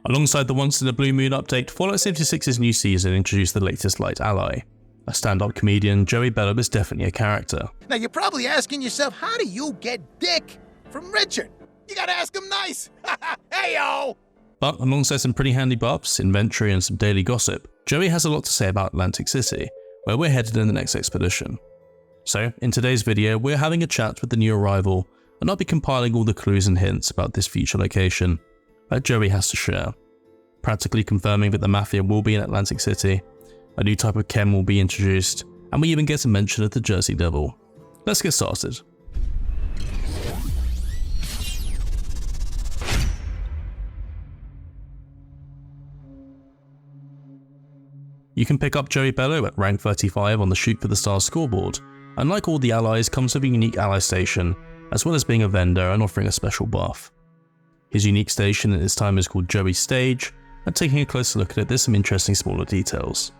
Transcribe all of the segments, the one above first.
Alongside the Once in a Blue Moon update, Fallout 76's new season introduced the latest Lite ally. A stand-up comedian, Joey Bello is definitely a character. Now you're probably asking yourself, how do you get dick from Richard? You gotta ask him nice. Hey yo! But alongside some pretty handy buffs, inventory and some daily gossip, Joey has a lot to say about Atlantic City, where we're headed in the next expedition. So, in today's video, we're having a chat with the new arrival, and I'll be compiling all the clues and hints about this future location that Joey has to share, practically confirming that the Mafia will be in Atlantic City, a new type of chem will be introduced, and we even get a mention of the Jersey Devil. Let's get started. You can pick up Joey Bello at rank 35 on the Shoot for the Stars scoreboard, and like all the allies comes with a unique ally station, as well as being a vendor and offering a special buff. His unique station at this time is called Joey's Stage, and taking a closer look at it, there's some interesting smaller details.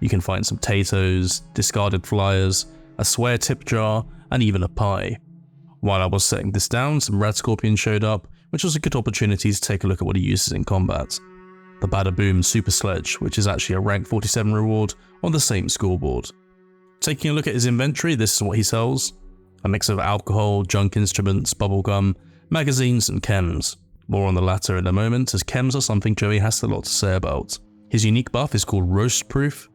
You can find some potatoes, discarded flyers, a swear tip jar, and even a pie. While I was setting this down, some Red Scorpions showed up, which was a good opportunity to take a look at what he uses in combat. The Bada Boom Super Sledge, which is actually a rank 47 reward on the same scoreboard. Taking a look at his inventory, this is what he sells. A mix of alcohol, junk instruments, bubblegum, magazines and chems. More on the latter in a moment, as chems are something Joey has a lot to say about. His unique buff is called Roast Proof,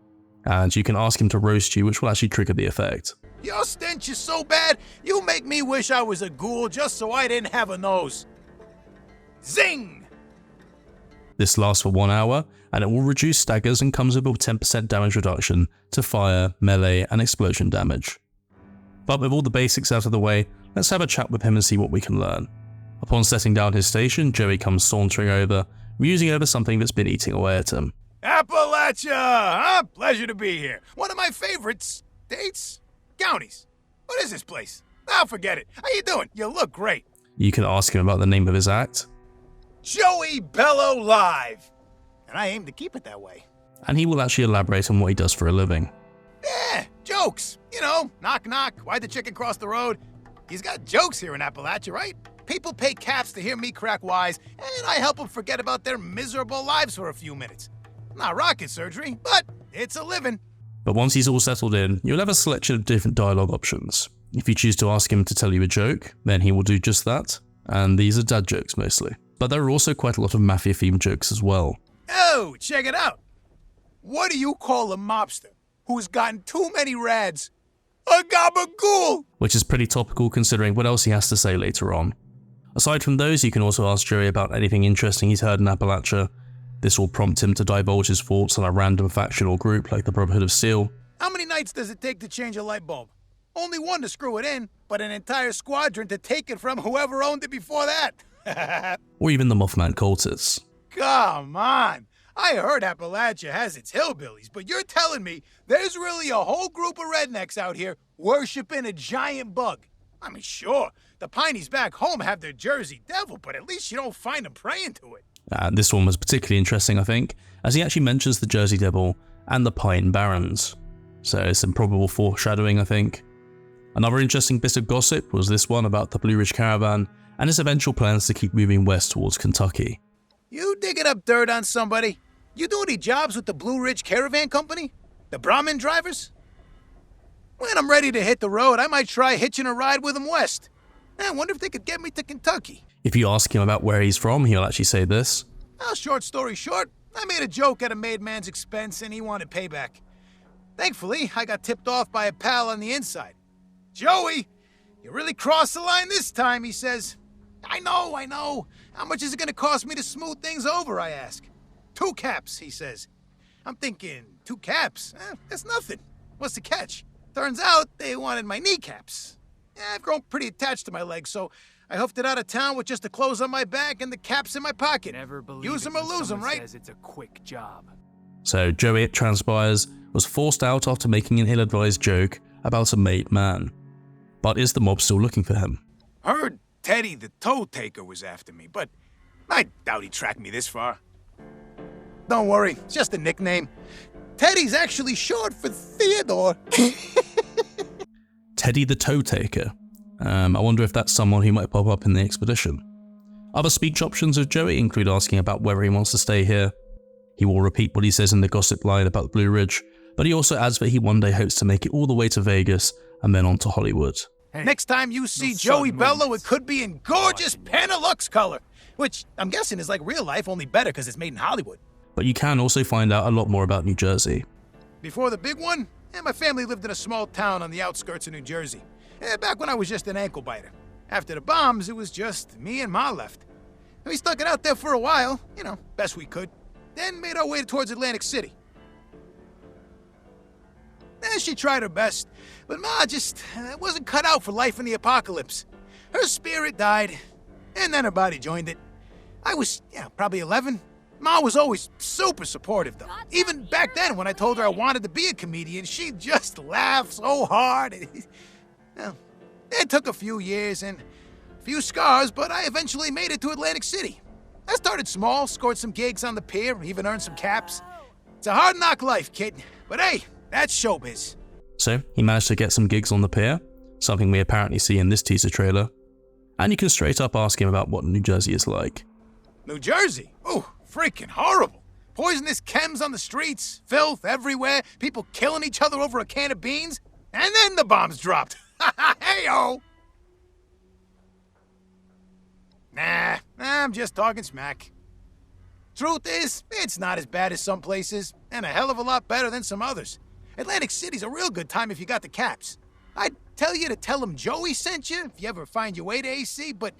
and you can ask him to roast you, which will actually trigger the effect. Your stench is so bad, you make me wish I was a ghoul just so I didn't have a nose. Zing! This lasts for 1 hour, and it will reduce staggers and comes with a 10% damage reduction to fire, melee, and explosion damage. But with all the basics out of the way, let's have a chat with him and see what we can learn. Upon setting down his station, Joey comes sauntering over, musing over something that's been eating away at him. Appalachia! Huh? Pleasure to be here. One of my favorite states? Counties. What is this place? Oh, forget it. How you doing? You look great. You can ask him about the name of his act. Joey Bello Live. And I aim to keep it that way. And he will actually elaborate on what he does for a living. Yeah, jokes. You know, knock knock, why'd the chicken cross the road? He's got jokes here in Appalachia, right? People pay caps to hear me crack wise, and I help them forget about their miserable lives for a few minutes. Not rocket surgery, but it's a living. But once he's all settled in, you'll have a selection of different dialogue options. If you choose to ask him to tell you a joke, then he will do just that, and these are dad jokes mostly. But there are also quite a lot of Mafia-themed jokes as well. Oh, check it out. What do you call a mobster who's gotten too many rads? A gabagool! Which is pretty topical considering what else he has to say later on. Aside from those, you can also ask Joey about anything interesting he's heard in Appalachia. This will prompt him to divulge his thoughts on a random faction or group like the Brotherhood of Steel. How many nights does it take to change a light bulb? Only one to screw it in, but an entire squadron to take it from whoever owned it before that. Or even the Mothman cultists. Come on! I heard Appalachia has its hillbillies, but you're telling me there's really a whole group of rednecks out here worshiping a giant bug. I mean, sure, the Pineys back home have their Jersey Devil, but at least you don't find them praying to it. This one was particularly interesting, I think, as he actually mentions the Jersey Devil and the Pine Barrens. So some probable foreshadowing, I think. Another interesting bit of gossip was this one about the Blue Ridge Caravan and his eventual plans to keep moving west towards Kentucky. You digging up dirt on somebody? You do any jobs with the Blue Ridge Caravan Company? The Brahmin drivers? When I'm ready to hit the road, I might try hitching a ride with them west. I wonder if they could get me to Kentucky. If you ask him about where he's from, he'll actually say this. Well, short story short, I made a joke at a made man's expense and he wanted payback. Thankfully, I got tipped off by a pal on the inside. Joey, you really crossed the line this time, he says. I know. How much is it gonna cost me to smooth things over, I ask. 2 caps, he says. I'm thinking, 2 caps? That's nothing. What's the catch? Turns out they wanted my kneecaps. I've grown pretty attached to my legs, so I hoofed it out of town with just the clothes on my back and the caps in my pocket. Use them or lose them, right? Says it's a quick job. So Joey, it transpires, was forced out after making an ill-advised joke about a made man. But is the mob still looking for him? Heard Teddy the Toe Taker was after me, but I doubt he tracked me this far. Don't worry, it's just a nickname. Teddy's actually short for Theodore. Teddy the Toe Taker. I wonder if that's someone who might pop up in the expedition. Other speech options of Joey include asking about whether he wants to stay here. He will repeat what he says in the gossip line about the Blue Ridge, but he also adds that he one day hopes to make it all the way to Vegas and then on to Hollywood. Hey, next time you see Joey Bello, it could be in gorgeous Panalux color, which I'm guessing is like real life, only better because it's made in Hollywood. But you can also find out a lot more about New Jersey. Before the big one, my family lived in a small town on the outskirts of New Jersey, back when I was just an ankle biter. After the bombs, it was just me and Ma left. We stuck it out there for a while, best we could, then made our way towards Atlantic City. She tried her best, but Ma just wasn't cut out for life in the apocalypse. Her spirit died, and then her body joined it. I was, probably 11. Ma was always super supportive, though. Even back then, when I told her I wanted to be a comedian, she just laughed so hard. Well, it took a few years and a few scars, but I eventually made it to Atlantic City. I started small, scored some gigs on the pier, even earned some caps. It's a hard knock life, kid, but hey, that's showbiz. So, he managed to get some gigs on the pier, something we apparently see in this teaser trailer. And you can straight up ask him about what New Jersey is like. New Jersey? Ooh, freaking horrible. Poisonous chems on the streets, filth everywhere, people killing each other over a can of beans, and then the bombs dropped. Hey-o! Nah, I'm just talking smack. Truth is, it's not as bad as some places, and a hell of a lot better than some others. Atlantic City's a real good time if you got the caps. I'd tell you to tell them Joey sent you if you ever find your way to AC, but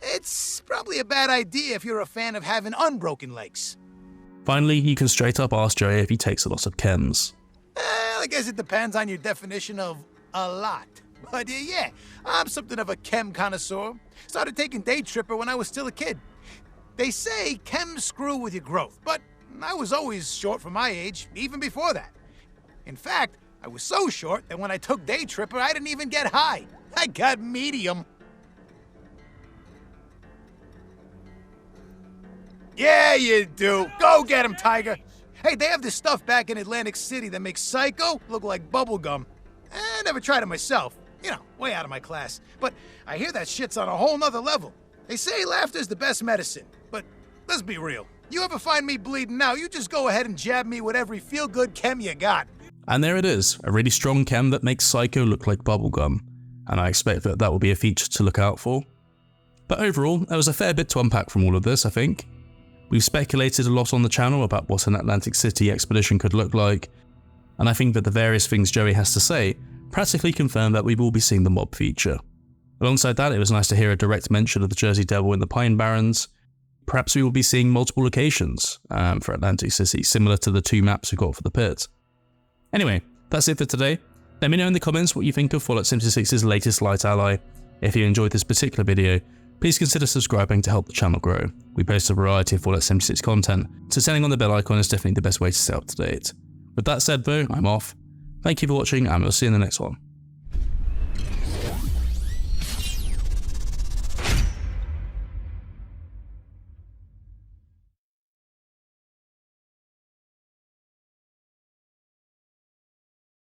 it's probably a bad idea if you're a fan of having unbroken legs. Finally, you can straight up ask Joey if he takes a lot of chems. I guess it depends on your definition of a lot. But yeah, I'm something of a chem connoisseur. Started taking Day Tripper when I was still a kid. They say chems screw with your growth, but I was always short for my age, even before that. In fact, I was so short that when I took Day Tripper, I didn't even get high. I got medium. Yeah, you do. Go get him, Tiger. Hey, they have this stuff back in Atlantic City that makes Psycho look like bubblegum. I never tried it myself. Way out of my class. But I hear that shit's on a whole nother level. They say laughter's the best medicine. But let's be real. You ever find me bleeding now, you just go ahead and jab me with every feel-good chem you got. And there it is, a really strong chem that makes Psycho look like bubblegum. And I expect that will be a feature to look out for. But overall, there was a fair bit to unpack from all of this, I think. We've speculated a lot on the channel about what an Atlantic City expedition could look like, and I think that the various things Joey has to say practically confirm that we will be seeing the mob feature. Alongside that, it was nice to hear a direct mention of the Jersey Devil in the Pine Barrens. Perhaps we will be seeing multiple locations for Atlantic City, similar to the 2 maps we got for the pit. Anyway, that's it for today. Let me know in the comments what you think of Fallout 76's latest light ally. If you enjoyed this particular video, please consider subscribing to help the channel grow. We post a variety of Fallout 76 content, so turning on the bell icon is definitely the best way to stay up to date. With that said though, I'm off. Thank you for watching, and we'll see you in the next one.